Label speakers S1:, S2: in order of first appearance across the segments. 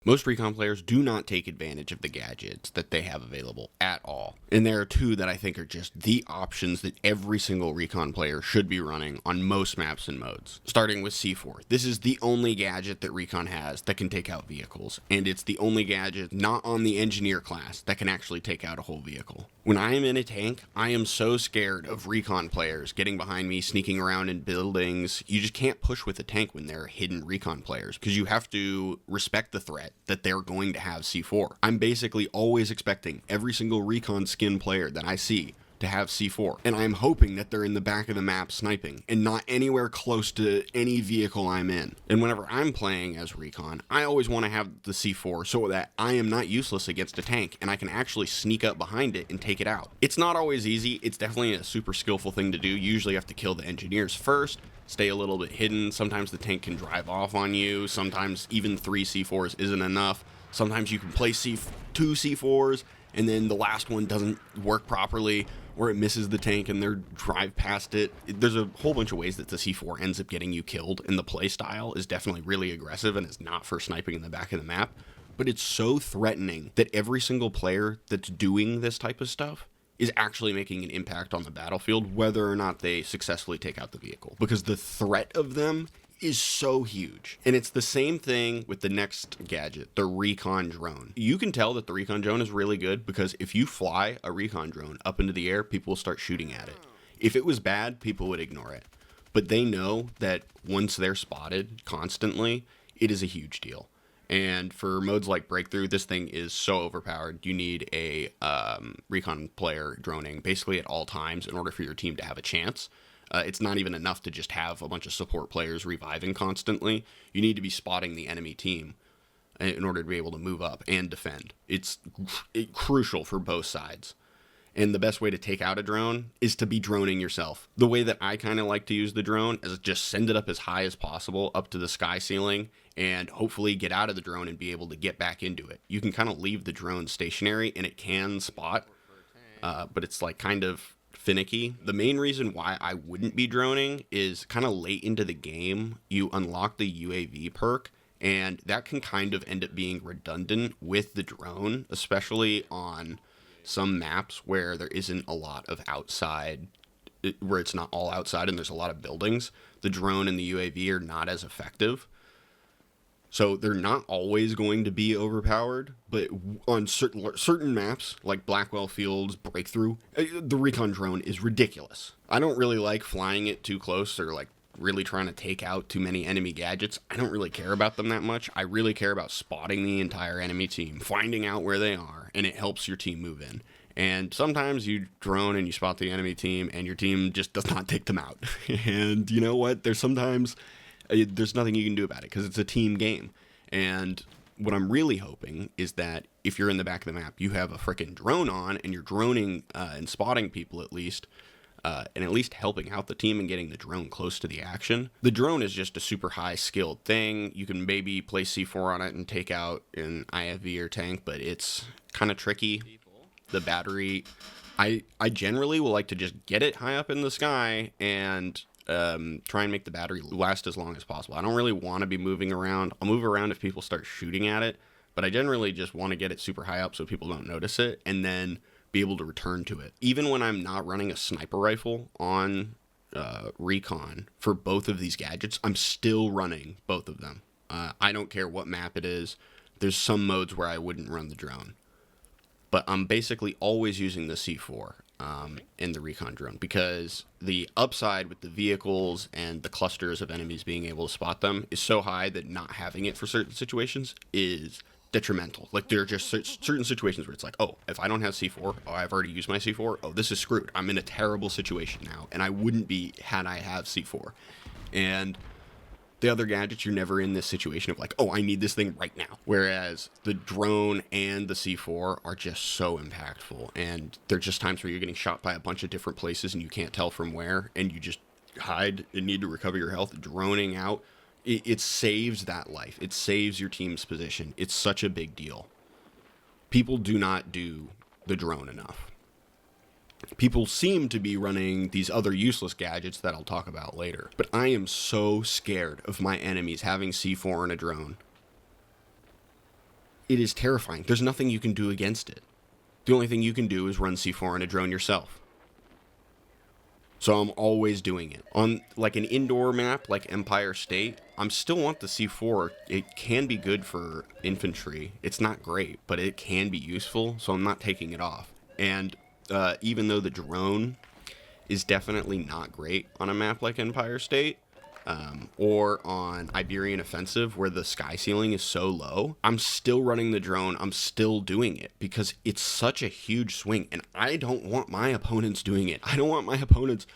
S1: Most Recon players do not take advantage of the gadgets that they have available at all. And there are two that I think are just the options that every single Recon player should be running on most maps and modes. Starting with C4. This is the only gadget that Recon has that can take out vehicles, and it's the only gadget not on the engineer class that can actually take out a whole vehicle. When I am in a tank, I am so scared of Recon players getting behind me, sneaking around in buildings. You just can't push with a tank when there are hidden Recon players, because you have to respect the threat that they're going to have C4. I'm basically always expecting every single Recon skin player that I see to have C4, and I'm hoping that they're in the back of the map sniping and not anywhere close to any vehicle I'm in. And whenever I'm playing as Recon, I always want to have the C4 so that I am not useless against a tank and I can actually sneak up behind it and take it out. It's not always easy. It's definitely a super skillful thing to do. You usually have to kill the engineers first, stay a little bit hidden. Sometimes the tank can drive off on you. Sometimes even 3 C4s isn't enough. Sometimes you can place 2 C4s and then the last one doesn't work properly, or it misses the tank and they drive past it. There's a whole bunch of ways that the C4 ends up getting you killed, and the play style is definitely really aggressive and is not for sniping in the back of the map. But it's so threatening that every single player that's doing this type of stuff is actually making an impact on the battlefield, whether or not they successfully take out the vehicle, because the threat of them is so huge. And it's the same thing with the next gadget, the Recon drone. You can tell that the Recon drone is really good because if you fly a Recon drone up into the air, people will start shooting at it. If it was bad, people would ignore it. But they know that once they're spotted constantly, it is a huge deal. And for modes like Breakthrough, this thing is so overpowered. You need a Recon player droning basically at all times in order for your team to have a chance. It's not even enough to just have a bunch of support players reviving constantly. You need to be spotting the enemy team in order to be able to move up and defend. It's crucial for both sides. And the best way to take out a drone is to be droning yourself. The way that I kind of like to use the drone is just send it up as high as possible, up to the sky ceiling, and hopefully get out of the drone and be able to get back into it. You can kind of leave the drone stationary and it can spot, but it's like kind of finicky. The main reason why I wouldn't be droning is kind of late into the game, you unlock the UAV perk, and that can kind of end up being redundant with the drone, especially on some maps where there isn't a lot of outside, where it's not all outside and there's a lot of buildings. The drone and the UAV are not as effective. So they're not always going to be overpowered, but on certain maps, like Blackwell Fields, Breakthrough, the Recon drone is ridiculous. I don't really like flying it too close or like really trying to take out too many enemy gadgets. I don't really care about them that much. I really care about spotting the entire enemy team, finding out where they are, and it helps your team move in. And sometimes you drone and you spot the enemy team and your team just does not take them out. And you know what? There's nothing you can do about it because it's a team game. And what I'm really hoping is that if you're in the back of the map, you have a freaking drone on and you're droning and spotting people at least, and at least helping out the team and getting the drone close to the action. The drone is just a super high skilled thing. You can maybe place C4 on it and take out an IFV or tank, but it's kind of tricky. The battery, I generally will like to just get it high up in the sky and try and make the battery last as long as possible. I don't really want to be moving around. I'll move around if people start shooting at it, but I generally just want to get it super high up so people don't notice it and then be able to return to it. Even when I'm not running a sniper rifle on Recon for both of these gadgets, I'm still running both of them. I don't care what map it is. There's some modes where I wouldn't run the drone, but I'm basically always using the C4 in the Recon drone, because the upside with the vehicles and the clusters of enemies being able to spot them is so high that not having it for certain situations is detrimental. Like, there are just certain situations where it's like, oh, if I don't have C4, oh, I've already used my C4, oh, this is screwed. I'm in a terrible situation now, and I wouldn't be had I have C4. And the other gadgets, you're never in this situation of like, oh, I need this thing right now. Whereas the drone and the C4 are just so impactful. And there are just times where you're getting shot by a bunch of different places and you can't tell from where, and you just hide and need to recover your health. Droning out, it saves that life. It saves your team's position. It's such a big deal. People do not do the drone enough. People seem to be running these other useless gadgets that I'll talk about later. But I am so scared of my enemies having C4 and a drone. it is terrifying. There's nothing you can do against it. The only thing you can do is run C4 in a drone yourself. So I'm always doing it. On like an indoor map like Empire State, I still want the C4. It can be good for infantry. It's not great, but it can be useful, so I'm not taking it off. And even though the drone is definitely not great on a map like Empire State, or on Iberian Offensive where the sky ceiling is so low, I'm still running the drone. I'm still doing it because it's such a huge swing, and I don't want my opponents doing it. I don't want my opponents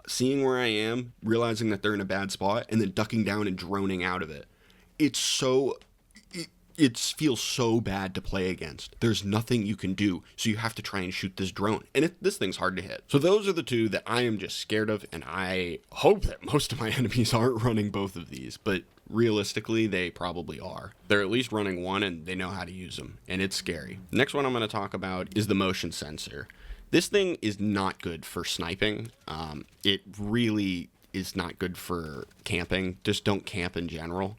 S1: seeing where I am, realizing that they're in a bad spot, and then ducking down and droning out of it. It's so... It feels so bad to play against. There's nothing you can do, so you have to try and shoot this drone. And this thing's hard to hit. So those are the two that I am just scared of, and I hope that most of my enemies aren't running both of these, but realistically, they probably are. They're at least running one, and they know how to use them, and it's scary. Next one I'm going to talk about is the motion sensor. This thing is not good for sniping. It really is not good for camping. Just don't camp in general.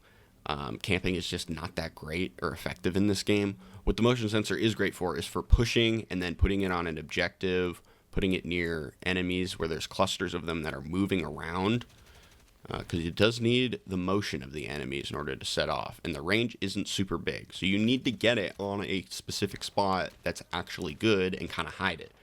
S1: Camping is just not that great or effective in this game. What the motion sensor is great for is for pushing and then putting it on an objective, putting it near enemies where there's clusters of them that are moving around, because it does need the motion of the enemies in order to set off, and the range isn't super big, so you need to get it on a specific spot that's actually good and kind of hide it.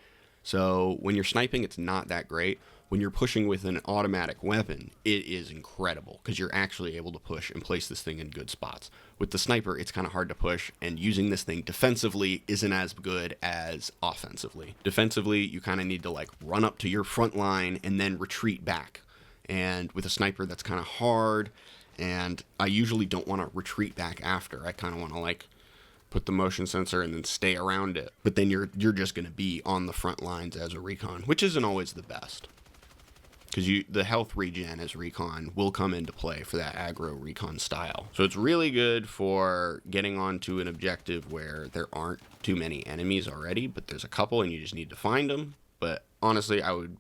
S1: So when you're sniping, it's not that great. When you're pushing with an automatic weapon, it is incredible because you're actually able to push and place this thing in good spots. With the sniper, it's kind of hard to push, and using this thing defensively isn't as good as offensively. Defensively, you kind of need to like run up to your front line and then retreat back. And with a sniper, that's kind of hard, and I usually don't want to retreat back after. I kind of want to like put the motion sensor and then stay around it. But then you're just going to be on the front lines as a recon, which isn't always the best. Because the health regen as recon will come into play for that aggro recon style. So it's really good for getting onto an objective where there aren't too many enemies already, but there's a couple and you just need to find them. But honestly, I would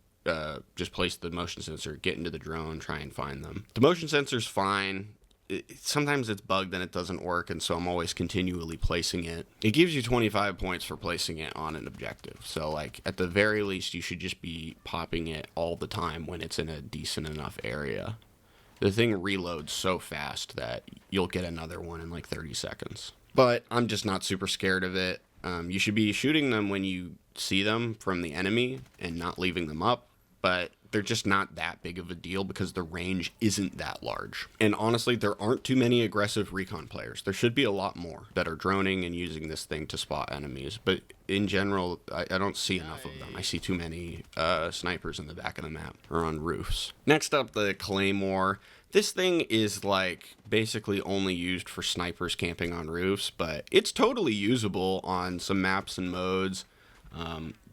S1: just place the motion sensor, get into the drone, try and find them. The motion sensor's fine. Sometimes it's bugged and it doesn't work, and so I'm always continually placing it. It gives you 25 points for placing it on an objective, so like at the very least you should just be popping it all the time when it's in a decent enough area. The thing reloads so fast that you'll get another one in like 30 seconds. But I'm just not super scared of it. You should be shooting them when you see them from the enemy and not leaving them up, but they're just not that big of a deal because the range isn't that large. And honestly, there aren't too many aggressive recon players. There should be a lot more that are droning and using this thing to spot enemies. But in general, I don't see enough of them. I see too many snipers in the back of the map or on roofs. Next up, the Claymore. This thing is like basically only used for snipers camping on roofs, but it's totally usable on some maps and modes.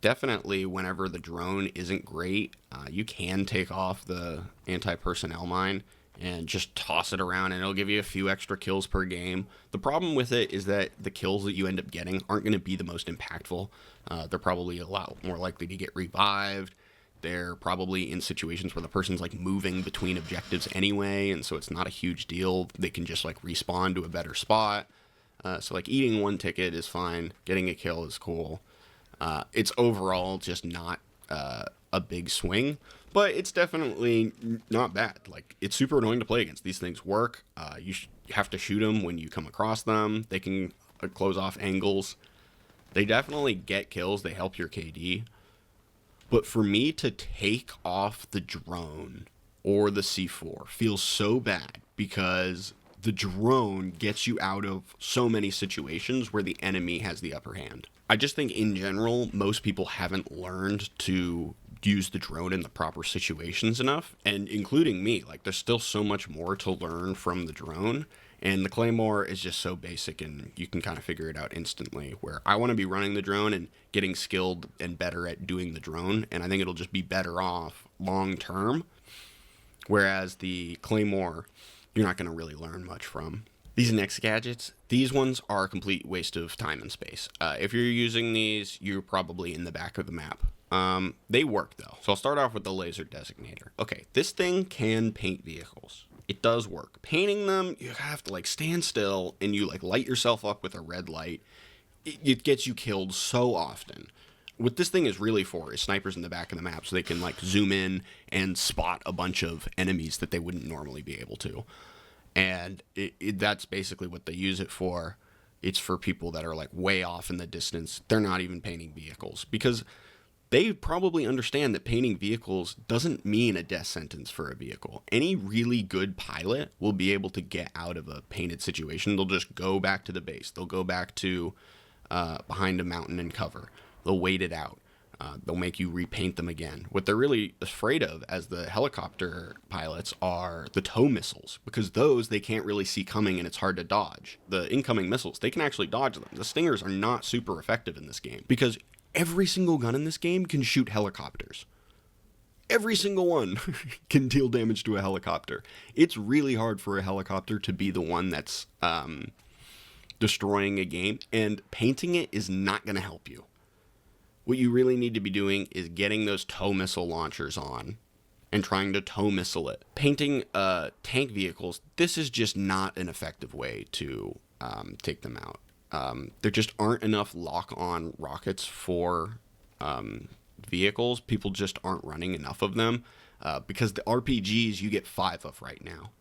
S1: Definitely whenever the drone isn't great, you can take off the anti-personnel mine and just toss it around, and it'll give you a few extra kills per game. The problem with it is that the kills that you end up getting aren't going to be the most impactful. They're probably a lot more likely to get revived. They're probably in situations where the person's like moving between objectives anyway, and so it's not a huge deal. They can just like respawn to a better spot. So like eating one ticket is fine. Getting a kill is cool. It's overall just not a big swing, but it's definitely not bad. Like, it's super annoying to play against. These things work. You have to shoot them when you come across them. They can close off angles. They definitely get kills. They help your KD. But for me to take off the drone or the C4 feels so bad because the drone gets you out of so many situations where the enemy has the upper hand. I just think in general, most people haven't learned to use the drone in the proper situations enough, and including me. Like, there's still so much more to learn from the drone, and the Claymore is just so basic and you can kind of figure it out instantly, where I want to be running the drone and getting skilled and better at doing the drone, and I think it'll just be better off long term, whereas the Claymore, you're not going to really learn much from. These next gadgets, these ones are a complete waste of time and space. If you're using these, you're probably in the back of the map. They work though. So I'll start off with the laser designator. Okay, this thing can paint vehicles. It does work. Painting them, you have to like stand still and you like light yourself up with a red light. It gets you killed so often. What this thing is really for is snipers in the back of the map so they can like zoom in and spot a bunch of enemies that they wouldn't normally be able to. And that's basically what they use it for. It's for people that are like way off in the distance. They're not even painting vehicles because they probably understand that painting vehicles doesn't mean a death sentence for a vehicle. Any really good pilot will be able to get out of a painted situation. They'll just go back to the base. They'll go back to behind a mountain and cover. They'll wait it out. They'll make you repaint them again. What they're really afraid of as the helicopter pilots are the tow missiles, because those they can't really see coming and it's hard to dodge. The incoming missiles, they can actually dodge them. The Stingers are not super effective in this game because every single gun in this game can shoot helicopters. Every single one can deal damage to a helicopter. It's really hard for a helicopter to be the one that's destroying a game, and painting it is not going to help you. What you really need to be doing is getting those tow missile launchers on and trying to tow missile it. Painting tank vehicles, this is just not an effective way to take them out. There just aren't enough lock-on rockets for vehicles. People just aren't running enough of them because the RPGs you get 5 of right now.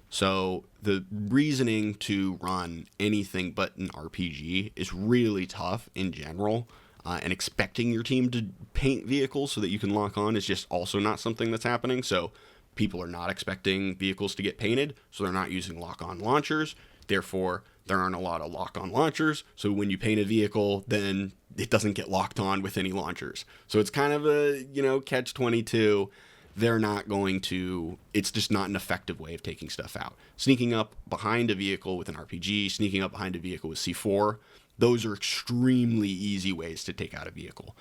S1: So the reasoning to run anything but an RPG is really tough in general. And expecting your team to paint vehicles so that you can lock on is just also not something that's happening. So people are not expecting vehicles to get painted, so they're not using lock-on launchers. Therefore, there aren't a lot of lock-on launchers. So when you paint a vehicle, then it doesn't get locked on with any launchers. So it's kind of a, catch-22. They're not going to, it's just not an effective way of taking stuff out. Sneaking up behind a vehicle with an RPG, sneaking up behind a vehicle with C4, those are extremely easy ways to take out a vehicle.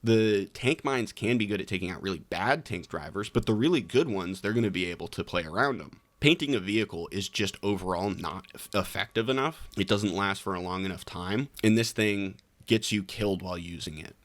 S1: The tank mines can be good at taking out really bad tank drivers, but the really good ones, they're going to be able to play around them. Painting a vehicle is just overall not effective enough. It doesn't last for a long enough time, and this thing gets you killed while using it.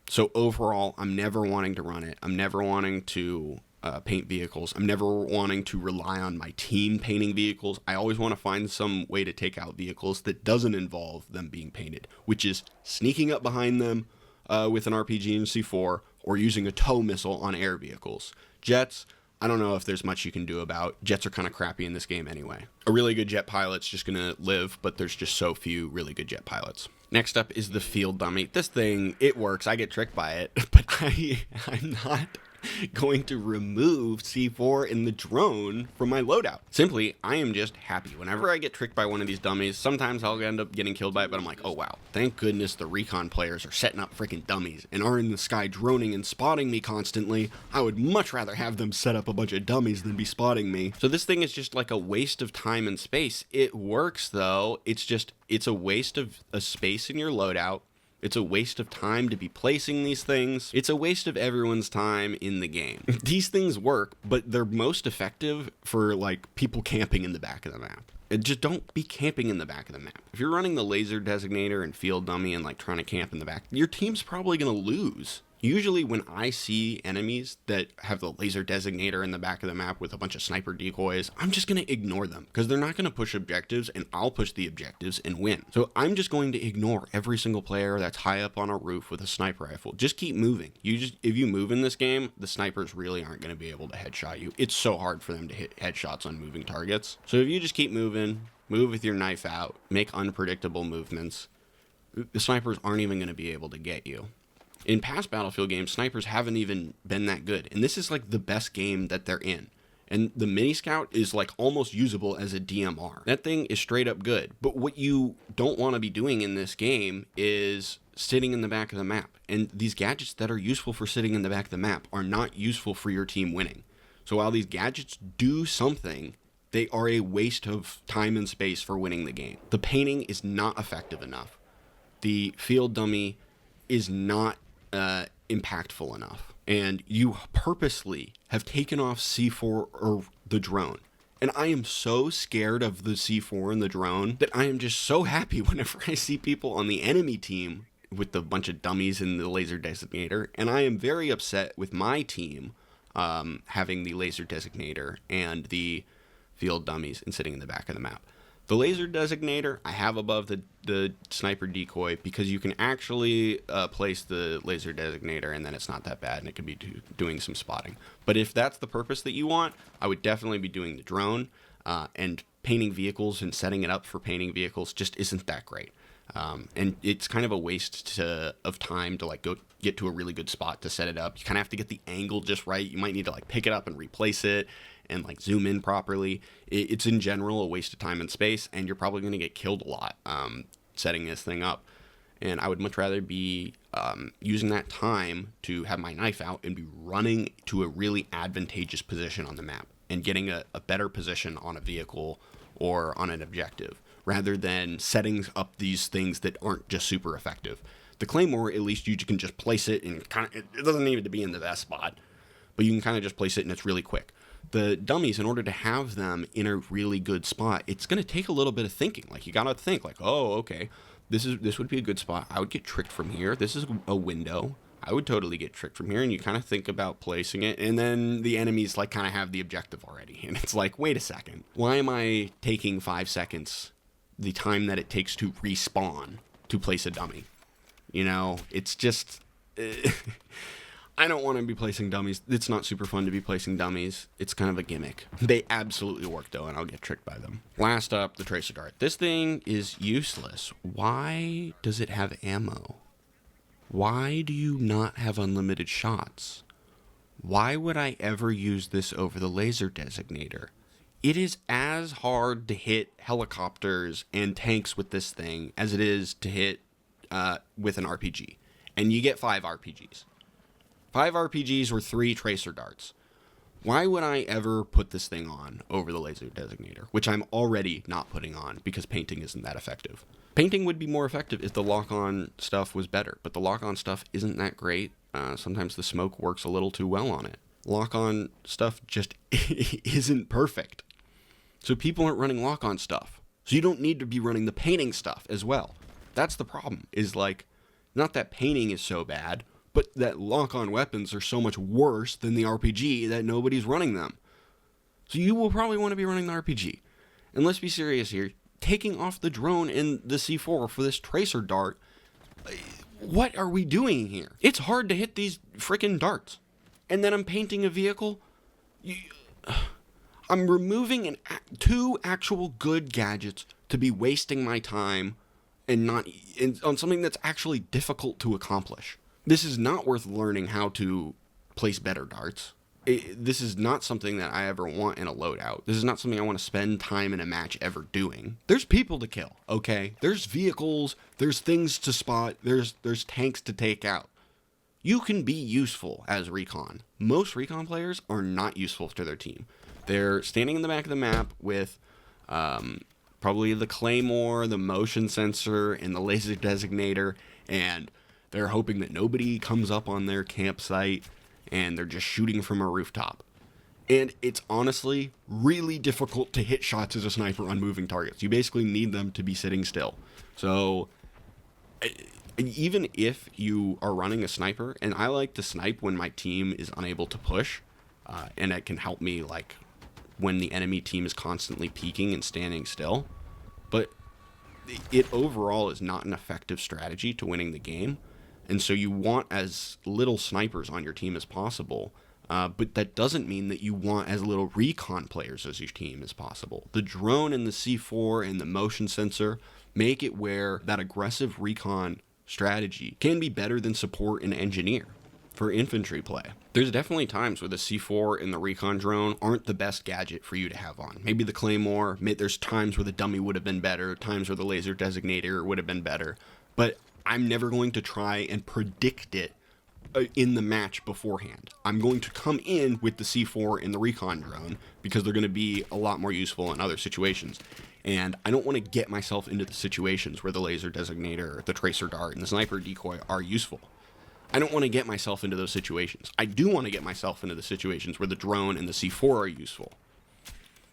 S1: So overall, I'm never wanting to run it. I'm never wanting to paint vehicles. I'm never wanting to rely on my team painting vehicles. I always want to find some way to take out vehicles that doesn't involve them being painted, which is sneaking up behind them with an RPG and C4 or using a tow missile on air vehicles. Jets, I don't know if there's much you can do about. Jets are kind of crappy in this game anyway. A really good jet pilot's just going to live, but there's just so few really good jet pilots. Next up is the field dummy. This thing, it works. I get tricked by it, but I'm not going to remove C4 in the drone from my loadout. Simply, I am just happy. Whenever I get tricked by one of these dummies, sometimes I'll end up getting killed by it, but I'm like, oh wow, thank goodness the Recon players are setting up freaking dummies and are in the sky droning and spotting me constantly. I would much rather have them set up a bunch of dummies than be spotting me. So this thing is just like a waste of time and space. It works though. It's a waste of a space in your loadout. It's a waste of time to be placing these things. It's a waste of everyone's time in the game. These things work, but they're most effective for like people camping in the back of the map. And just don't be camping in the back of the map. If you're running the laser designator and field dummy and like trying to camp in the back, your team's probably going to lose. Usually when I see enemies that have the laser designator in the back of the map with a bunch of sniper decoys, I'm just going to ignore them because they're not going to push objectives and I'll push the objectives and win. So I'm just going to ignore every single player that's high up on a roof with a sniper rifle. Just keep moving. If you move in this game, the snipers really aren't going to be able to headshot you. It's so hard for them to hit headshots on moving targets. So if you just keep moving, move with your knife out, make unpredictable movements, the snipers aren't even going to be able to get you. In past Battlefield games, snipers haven't even been that good. And this is like the best game that they're in. And the Mini Scout is like almost usable as a DMR. That thing is straight up good. But what you don't want to be doing in this game is sitting in the back of the map. And these gadgets that are useful for sitting in the back of the map are not useful for your team winning. So while these gadgets do something, they are a waste of time and space for winning the game. The painting is not effective enough. The field dummy is not impactful enough, and you purposely have taken off C4 or the drone. And I am so scared of the C4 and the drone that I am just so happy whenever I see people on the enemy team with the bunch of dummies in the laser designator, and I am very upset with my team having the laser designator and the field dummies and sitting in the back of the map. The laser designator I have above the sniper decoy because you can actually place the laser designator and then it's not that bad and it can be doing some spotting. But if that's the purpose that you want, I would definitely be doing the drone, and painting vehicles and setting it up for painting vehicles just isn't that great. And it's kind of a waste of time to like go get to a really good spot to set it up. You kind of have to get the angle just right. You might need to like pick it up and replace it and like zoom in properly. It's in general a waste of time and space, and you're probably going to get killed a lot setting this thing up. And I would much rather be using that time to have my knife out and be running to a really advantageous position on the map and getting a better position on a vehicle or on an objective, rather than setting up these things that aren't just super effective. The Claymore, at least you can just place it and it doesn't need to be in the best spot, but you can kind of just place it and it's really quick. The dummies, in order to have them in a really good spot, it's going to take a little bit of thinking. Like, you got to think like, oh, okay, this would be a good spot. I would get tricked from here. This is a window. I would totally get tricked from here. And you kind of think about placing it, and then the enemies like kind of have the objective already. And it's like, wait a second, why am I taking 5 seconds, the time that it takes to respawn, to place a dummy? You know, it's just... I don't want to be placing dummies. It's not super fun to be placing dummies. It's kind of a gimmick. They absolutely work, though, and I'll get tricked by them. Last up, the Tracer Dart. This thing is useless. Why does it have ammo? Why do you not have unlimited shots? Why would I ever use this over the laser designator? It is as hard to hit helicopters and tanks with this thing as it is to hit with an RPG. And you get 5 RPGs. 5 RPGs or 3 tracer darts. Why would I ever put this thing on over the laser designator, which I'm already not putting on because painting isn't that effective? Painting would be more effective if the lock-on stuff was better, but the lock-on stuff isn't that great. Sometimes the smoke works a little too well on it. Lock-on stuff just isn't perfect. So people aren't running lock-on stuff. So you don't need to be running the painting stuff as well. That's the problem, is like, not that painting is so bad, but that lock-on weapons are so much worse than the RPG that nobody's running them. So you will probably want to be running the RPG. And let's be serious here. Taking off the drone and the C4 for this tracer dart, what are we doing here? It's hard to hit these freaking darts. And then I'm painting a vehicle. I'm removing 2 actual good gadgets to be wasting my time and not on something that's actually difficult to accomplish. This is not worth learning how to place better darts. This is not something that I ever want in a loadout. This is not something I want to spend time in a match ever doing. There's people to kill, okay? There's vehicles, there's things to spot, there's tanks to take out. You can be useful as Recon. Most Recon players are not useful to their team. They're standing in the back of the map with probably the Claymore, the motion sensor, and the laser designator, and they're hoping that nobody comes up on their campsite, and they're just shooting from a rooftop. And it's honestly really difficult to hit shots as a sniper on moving targets. You basically need them to be sitting still. So even if you are running a sniper, and I like to snipe when my team is unable to push, and it can help me like when the enemy team is constantly peeking and standing still, but it overall is not an effective strategy to winning the game. And so you want as little snipers on your team as possible, but that doesn't mean that you want as little Recon players as your team as possible. The drone and the C4 and the motion sensor make it where that aggressive Recon strategy can be better than support and engineer for infantry play. There's definitely times where the C4 and the Recon drone aren't the best gadget for you to have on. Maybe the Claymore, there's times where the dummy would have been better, times where the laser designator would have been better, but I'm never going to try and predict it in the match beforehand. I'm going to come in with the C4 and the Recon drone because they're going to be a lot more useful in other situations. And I don't want to get myself into the situations where the laser designator, the tracer dart, and the sniper decoy are useful. I don't want to get myself into those situations. I do want to get myself into the situations where the drone and the C4 are useful.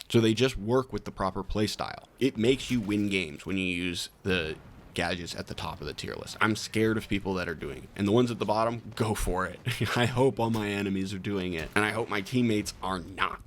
S1: So they just work with the proper playstyle. It makes you win games when you use the gadgets at the top of the tier list. I'm scared of people that are doing it. And the ones at the bottom, go for it. I hope all my enemies are doing it. And I hope my teammates are not.